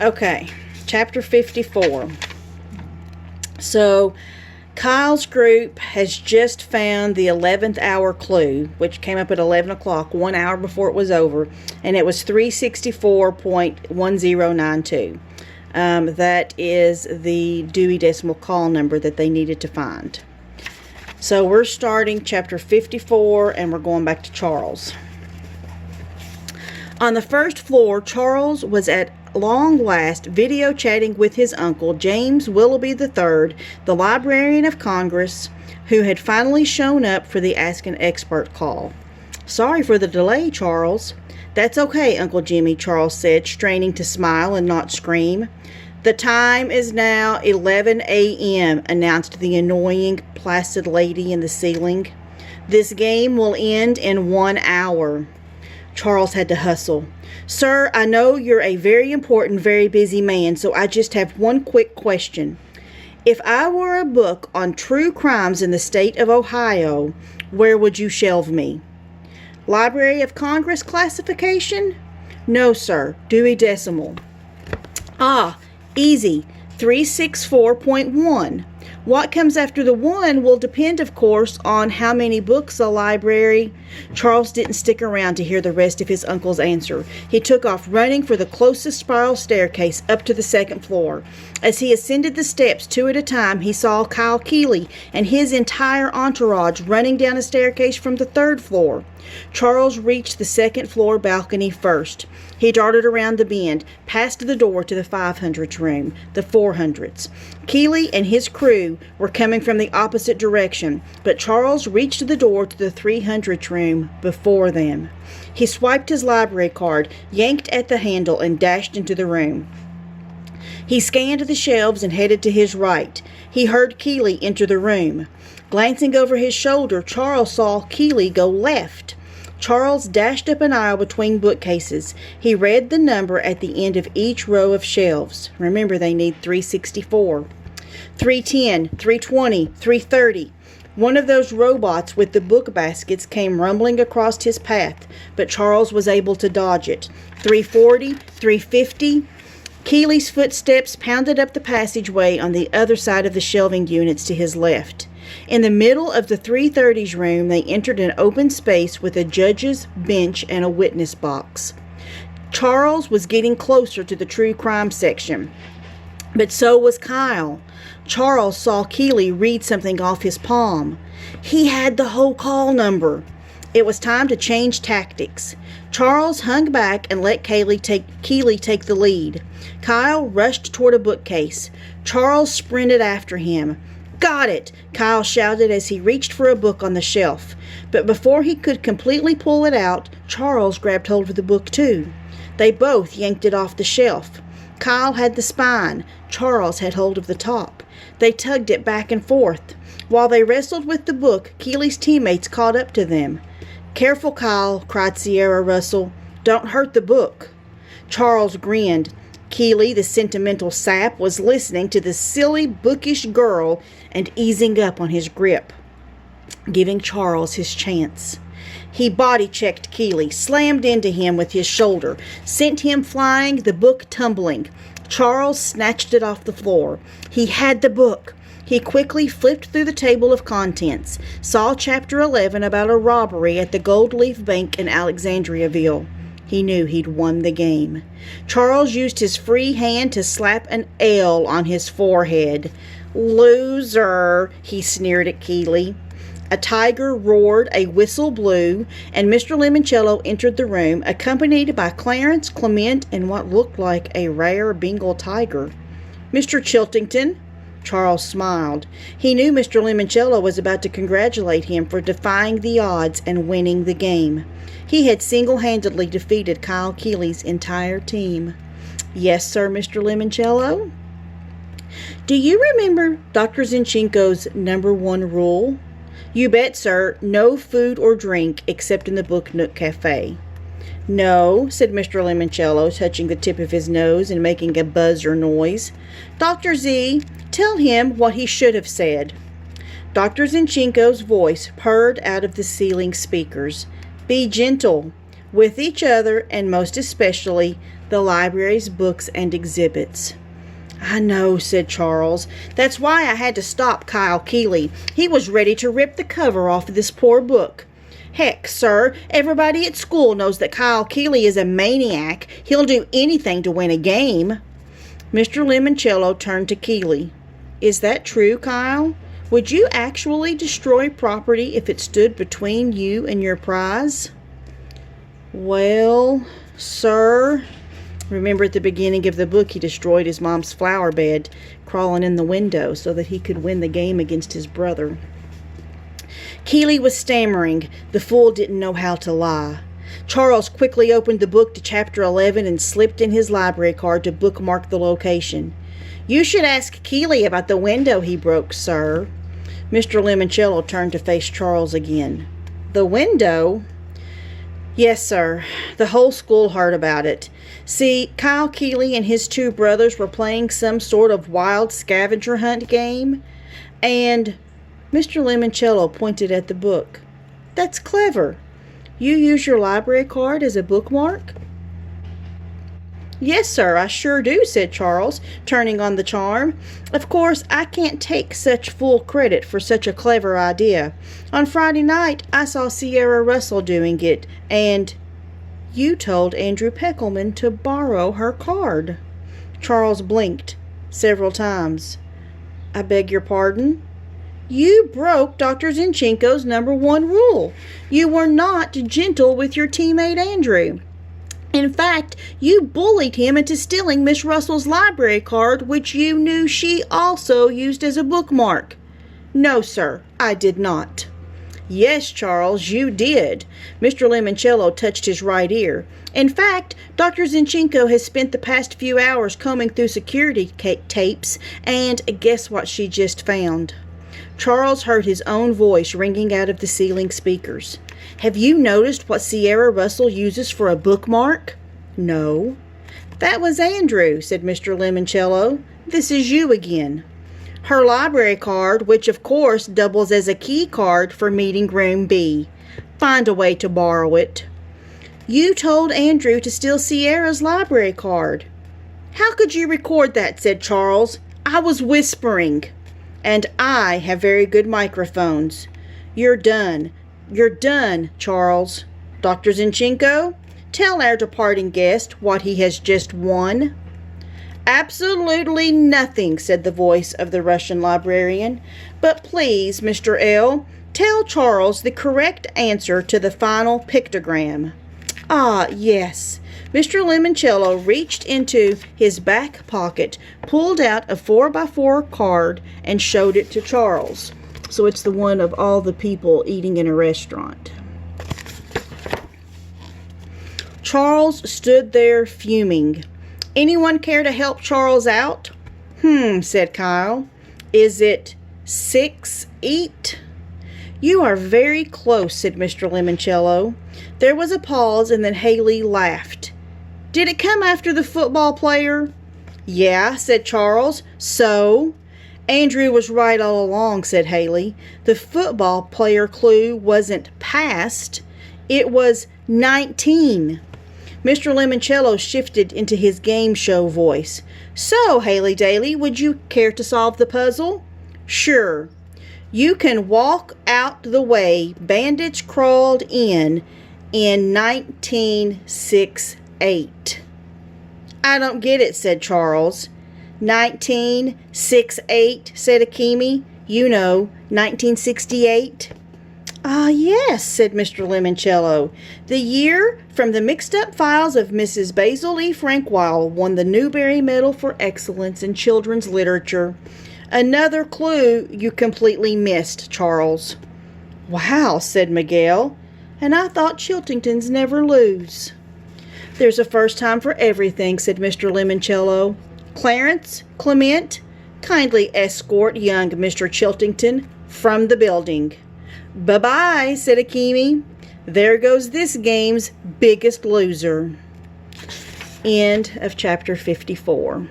Okay, chapter 54. So, Kyle's group has just found the 11th hour clue, which came up at 11 o'clock, 1 hour before it was over, and it was 364.1092. That is the Dewey Decimal Call number that they needed to find. So we're starting chapter 54, and we're going back to Charles. On the first floor, Charles was at long last video chatting with his uncle, James Willoughby III, the Librarian of Congress, who had finally shown up for the Ask an Expert call. "Sorry for the delay, Charles." "That's okay, Uncle Jimmy," Charles said, straining to smile and not scream. "The time is now 11 a.m., announced the annoying, placid lady in the ceiling. "This game will end in 1 hour. Charles had to hustle. "Sir, I know you're a very important, very busy man, so I just have one quick question. If I were a book on true crimes in the state of Ohio, where would you shelve me?" "Library of Congress classification?" "No, sir. Dewey Decimal." "Ah, easy. 364.1. What comes after the 1 will depend, of course, on how many books a library—" Charles didn't stick around to hear the rest of his uncle's answer. He took off running for the closest spiral staircase up to the second floor. As he ascended the steps 2 at a time, he saw Kyle Keeley and his entire entourage running down a staircase from the 3rd floor. Charles reached the 2nd floor balcony first. He darted around the bend, past the door to the 500s room, the 400s. Keeley and his crew were coming from the opposite direction, but Charles reached the door to the 300s room before them. He swiped his library card, yanked at the handle, and dashed into the room. He scanned the shelves and headed to his right. He heard Keeley enter the room. Glancing over his shoulder, Charles saw Keeley go left. Charles dashed up an aisle between bookcases. He read the number at the end of each row of shelves. Remember, they need 364. 310, 320, 330. One of those robots with the book baskets came rumbling across his path, but Charles was able to dodge it. 340, 350. Keeley's footsteps pounded up the passageway on the other side of the shelving units to his left. In the middle of the 330s room, they entered an open space with a judge's bench and a witness box. Charles was getting closer to the true crime section, but so was Kyle. Charles saw Keeley read something off his palm. He had the whole call number. It was time to change tactics. Charles hung back and let Keeley take the lead. Kyle rushed toward a bookcase. Charles sprinted after him. "Got it!" Kyle shouted as he reached for a book on the shelf. But before he could completely pull it out, Charles grabbed hold of the book too. They both yanked it off the shelf. Kyle had the spine. Charles had hold of the top. They tugged it back and forth. While they wrestled with the book, Keeley's teammates caught up to them. "Careful, Kyle," cried Sierra Russell. "Don't hurt the book." Charles grinned. Keeley, the sentimental sap, was listening to the silly, bookish girl and easing up on his grip, giving Charles his chance. He body-checked Keeley, slammed into him with his shoulder, sent him flying, the book tumbling. Charles snatched it off the floor. He had the book. He quickly flipped through the table of contents, saw Chapter 11 about a robbery at the Gold Leaf Bank in Alexandriaville. He knew he'd won the game. Charles used his free hand to slap an L on his forehead. "Loser," he sneered at Keeley. A tiger roared, a whistle blew, and Mr. Lemoncello entered the room, accompanied by Clarence, Clement, and what looked like a rare Bengal tiger. "Mr. Chiltington." Charles smiled. He knew Mr. Lemoncello was about to congratulate him for defying the odds and winning the game. He had single-handedly defeated Kyle Keeley's entire team. "Yes, sir, Mr. Lemoncello?" "Do you remember Dr. Zinchenko's #1 rule?" "You bet, sir. No food or drink except in the Book Nook Cafe." "No," said Mr. Lemoncello, touching the tip of his nose and making a buzzer noise. "Dr. Z, tell him what he should have said." Dr. Zinchenko's voice purred out of the ceiling speakers. "Be gentle. with each other, and most especially the library's books and exhibits. I know, said Charles. That's why I had to stop Kyle Keeley. He was ready to rip the cover off of this poor book. Heck, sir, everybody at school knows that Kyle Keeley is a maniac. He'll do anything to win a game. Mr. Lemoncello turned to Keeley. Is that true, Kyle? Would you actually destroy property if it stood between you and your prize? Well, sir... Remember at the beginning of the book, he destroyed his mom's flower bed, crawling in the window so that he could win the game against his brother. Keeley was stammering. The fool didn't know how to lie. Charles quickly opened the book to chapter 11 and slipped in his library card to bookmark the location. You should ask Keeley about the window he broke, sir. Mr. Lemoncello turned to face Charles again. The window? Yes, sir. The whole school heard about it. See, Kyle Keeley and his two brothers were playing some sort of wild scavenger hunt game, and Mr. Lemoncello pointed at the book. That's clever. You use your library card as a bookmark? Yes, sir, I sure do, said Charles, turning on the charm. Of course, I can't take such full credit for such a clever idea. On Friday night, I saw Sierra Russell doing it, and you told Andrew Peckelman to borrow her card. Charles blinked several times. I beg your pardon? You broke Dr. Zinchenko's #1 rule. You were not gentle with your teammate Andrew. In fact, you bullied him into stealing Miss Russell's library card, which you knew she also used as a bookmark. No, sir, I did not. Yes, Charles, you did. Mr. Lemoncello touched his right ear. In fact, Dr. Zinchenko has spent the past few hours combing through security tapes, and guess what she just found? Charles heard his own voice ringing out of the ceiling speakers. Have you noticed what Sierra Russell uses for a bookmark? No. That was Andrew, said Mr. Lemoncello. This is you again. Her library card, which of course doubles as a key card for meeting room B. Find a way to borrow it. You told Andrew to steal Sierra's library card. How could you record that, said Charles. I was whispering. And I have very good microphones. You're done. You're done, Charles. Dr. Zinchenko, tell our departing guest what he has just won. Absolutely nothing, said the voice of the Russian librarian. But please, Mr. L., tell Charles the correct answer to the final pictogram. Ah, yes. Mr. Lemoncello reached into his back pocket, pulled out a 4x4 card, and showed it to Charles. So it's the one of all the people eating in a restaurant. Charles stood there fuming. Anyone care to help Charles out? Said Kyle. Is it 6-8? You are very close, said Mr. Lemoncello. There was a pause, and then Haley laughed. Did it come after the football player? Yeah, said Charles. So? Andrew was right all along, said Haley. The football player clue wasn't past. It was 19. Mr. Lemoncello shifted into his game show voice. So, Haley Daly, would you care to solve the puzzle? Sure. You can walk out the way bandits crawled in 1968. I don't get it, said Charles. 1968, said Akemi. You know, 1968. Ah, yes, said Mr. Lemoncello. The year from the mixed-up files of Mrs. Basil E. Frankweill won the Newbery Medal for Excellence in Children's Literature. Another clue you completely missed, Charles. Wow, said Miguel. And I thought Chiltingtons never lose. There's a first time for everything, said Mr. Lemoncello. Clarence, Clement, kindly escort young Mr. Chiltington from the building. Bye-bye, said Akemi. There goes this game's biggest loser. End of chapter 54.